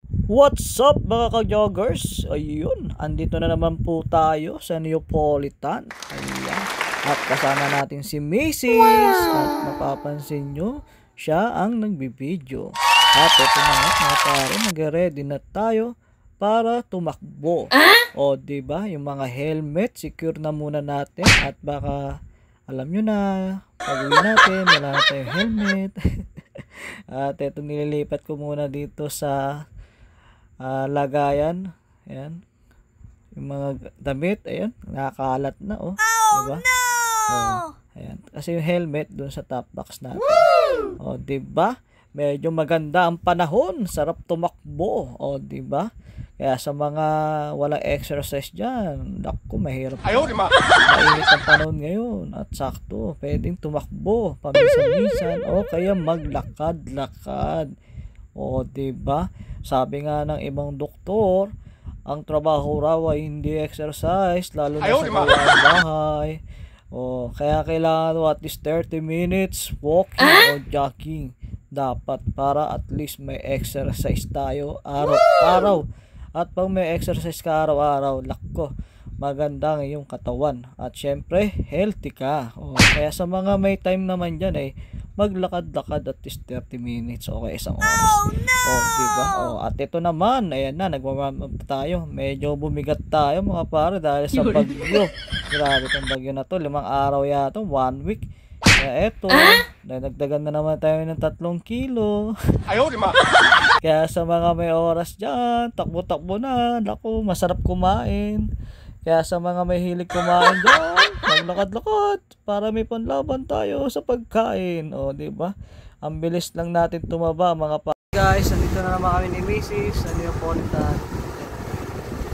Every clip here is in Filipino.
What's up mga ka-joggers? Ayun, andito na naman po tayo sa Neapolitan. Ayan. At kasama natin si Mrs. At mapapansin nyo, siya ang nagbibideo. At ito na nga mga pare, nag-ready na tayo para tumakbo. O diba, yung mga helmet, secure na muna natin. At baka, alam nyo na, pag-uwi natin, wala na tayong helmet. At ito nililipat ko muna dito sa lagayan. Ayan. Yung mga damit, ayan, nakakalat na, oh. Diba? Oh, ayan. Kasi yung helmet dun sa top box natin. Oh, diba? Medyo maganda ang panahon. Sarap tumakbo. Oh, diba? Kaya sa mga walang exercise dyan, naku, mahirap. Mainit ang panahon ngayon. At sakto, pwedeng tumakbo paminsan-minsan o kaya maglakad-lakad. O, diba? Sabi nga ng ibang doktor, ang trabaho raw ay hindi exercise, lalo na sa gawaing bahay. O, kaya kailangan at least 30 minutes walking o jogging dapat para at least may exercise tayo araw-araw. At pag may exercise ka araw-araw, lakko, maganda ang iyong katawan. At syempre, healthy ka. O, kaya sa mga may time naman dyan maglakad-lakad at least 30 minutes o kaya isang oras. Oh, no! O, diba? O, at ito naman, ayan na, nagmamamab tayo. Medyo bumigat tayo mga pare dahil sa bagyo. Grabe itong bagyo na to. 5 araw yata, 1 week. Kaya eto, nagdagan na naman tayo ng 3 kilo. Kaya sa mga may oras dyan, takbo-takbo na. Naku, masarap kumain. Kaya sa mga may hilig kumain dyan, maglakad-lakad para may panlaban tayo sa pagkain. O, diba? Ang bilis lang natin tumaba mga guys, nandito na naman kami ni Mrs. sa Neapolitan.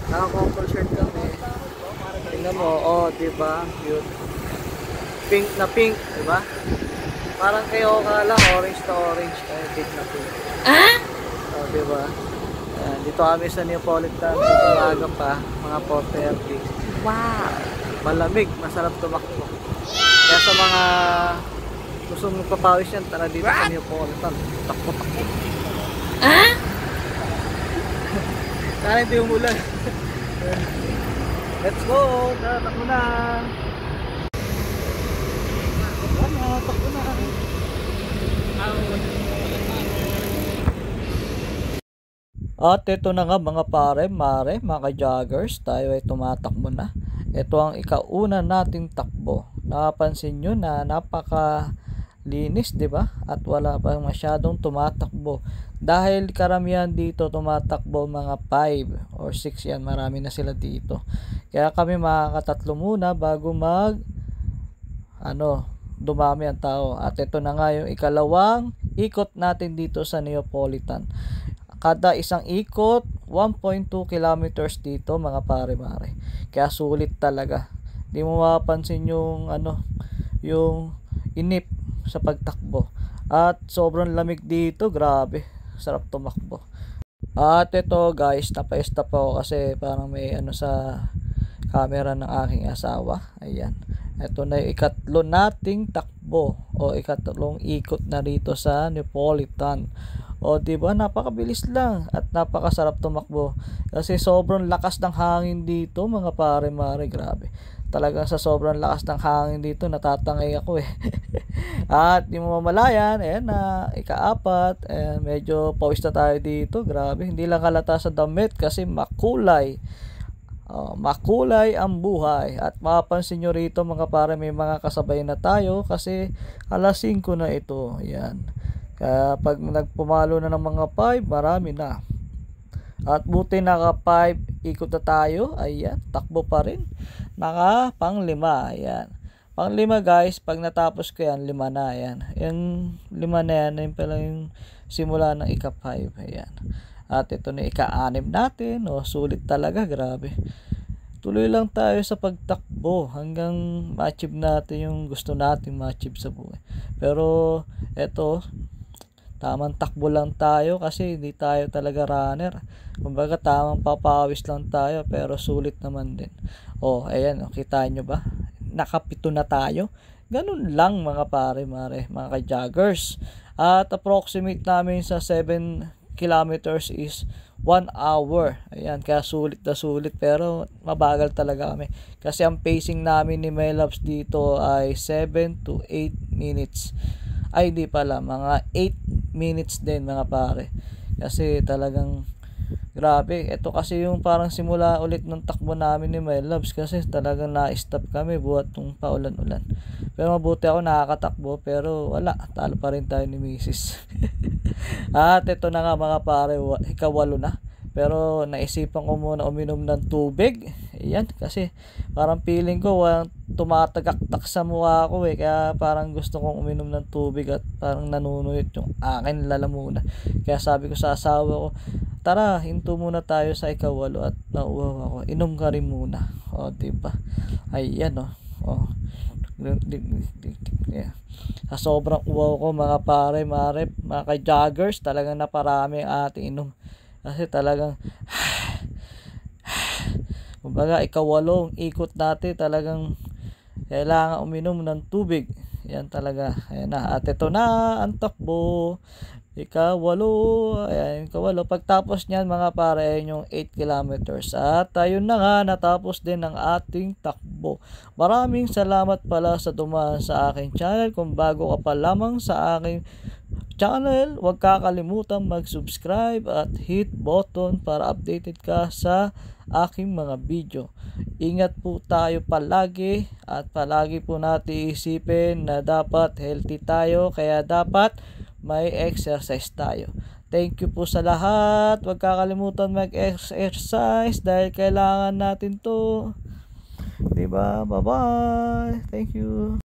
Naka-couple shirt kami. Tingnan mo, oh, diba? Cute. Pink na pink, diba? Parang kayo ka lang, orange to orange. Kaya pink na pink. Oh, diba? Ayan, dito kami sa Neapolitan. Dito maaga pa, mga 4:30. Wow! Malamig, masarap tumakbo. Kaya sa mga gustong magpapawis yan, tara dito sa Neapolitan. Takbo-takbo. Sana hindi umulan. Let's go! Tara, takbo na! Takbo na! At ito na nga mga pare, mare, mga joggers, tayo ay tumatakbo na. Ito ang ikauna nating takbo. Napansin nyo na napakalinis, di ba? At wala pa masyadong tumatakbo. Dahil karamihan dito tumatakbo mga 5 or 6 yan, marami na sila dito. Kaya kami makakatatlo muna bago dumami ang tao. At ito na nga yung ikalawang ikot natin dito sa Neapolitan. Kada isang ikot 1.2 kilometers dito mga pare-mare. Kaya sulit talaga. Hindi mo mapapansin yung yung inip sa pagtakbo. At sobrang lamig dito, grabe. Sarap tumakbo. At ito guys, napa-stop ako kasi parang may sa camera ng aking asawa. Ayan. Ito na yung ikatlo nating takbo o ikatlong ikot na rito sa Neapolitan. O diba, napakabilis lang at napakasarap tumakbo kasi sobrang lakas ng hangin dito mga pare-mare, grabe. Talagang sa sobrang lakas ng hangin dito natatangay ako At di mo mamalayan, ayan na, ika-4, medyo pawis na tayo dito, grabe. Hindi lang halata sa damit kasi makulay. Makulay ang buhay. At mapapansin nyo rito mga pare, may mga kasabay na tayo kasi alas 5 na ito. Ayan. Kaya pag nagpumalo na ng mga 5, marami na. At buti naka 5 ikot na tayo. Ayan, takbo pa rin. Naka pang 5. Ayan. Pang 5 guys, pag natapos ko yan, 5 na. Ayan. Yung 5 na yan, yun pala yung simula ng ika-5. Ayan. At ito na ika-6 natin. Sulit talaga, grabe. Tuloy lang tayo sa pagtakbo hanggang ma-achieve natin yung gusto natin ma-achieve sa buhay. Pero eto, tamang takbo lang tayo kasi hindi tayo talaga runner. Kumbaga tamang papawis lang tayo pero sulit naman din. Ayan, kita nyo ba? Nakapito na tayo. Ganun lang mga pare-mare, mga ka-joggers. At approximate namin sa 7 kilometers is 1 hour. Ayan, kaya sulit na sulit, pero mabagal talaga kami. Kasi ang pacing namin ni Melabs dito ay 7 to 8 minutes. Ay, di pala, mga 8 minutes din mga pare. Kasi talagang grabe. Ito kasi yung parang simula ulit ng takbo namin ni Melabs, kasi talagang na-stop kami buhat nung paulan-ulan. Pero mabuti ako nakakatakbo, pero wala, talo pa rin tayo ni Mrs. At ito na nga mga pare, ikawalo na. Pero naisipan ko muna uminom ng tubig. Ayan, kasi parang feeling ko tumatagaktak sa mukha ko kaya parang gusto kong uminom ng tubig at parang nanunuyot yung akin lalamunan. Kaya sabi ko sa asawa ko, tara, hinto muna tayo sa ikawalo, at nauuhaw ako. Inom ka rin muna. O, diba? Ayan, o. Yeah. Sa sobrang uwaw ko mga pare, mga ka-joggers, talagang naparami ang ating inom. Kasi talagang kumbaga ikawalong ikot natin, talagang kailangan uminom ng tubig. Yan talaga. Ayan na. At ito na ang takbo. Ikawalo. Ayan, ikawalo. Pagtapos niyan mga pare, yung 8 kilometers. At ayun na nga, natapos din ang ating takbo. Maraming salamat pala sa dumaan sa aking channel. Kung bago ka pa lamang sa aking channel, huwag kakalimutan mag-subscribe at hit button para updated ka sa aking mga video. Ingat po tayo palagi, at palagi po natin isipin na dapat healthy tayo, kaya dapat may exercise tayo. Thank you po sa lahat. Huwag kakalimutan mag-exercise dahil kailangan natin to. Diba? Bye-bye. Thank you.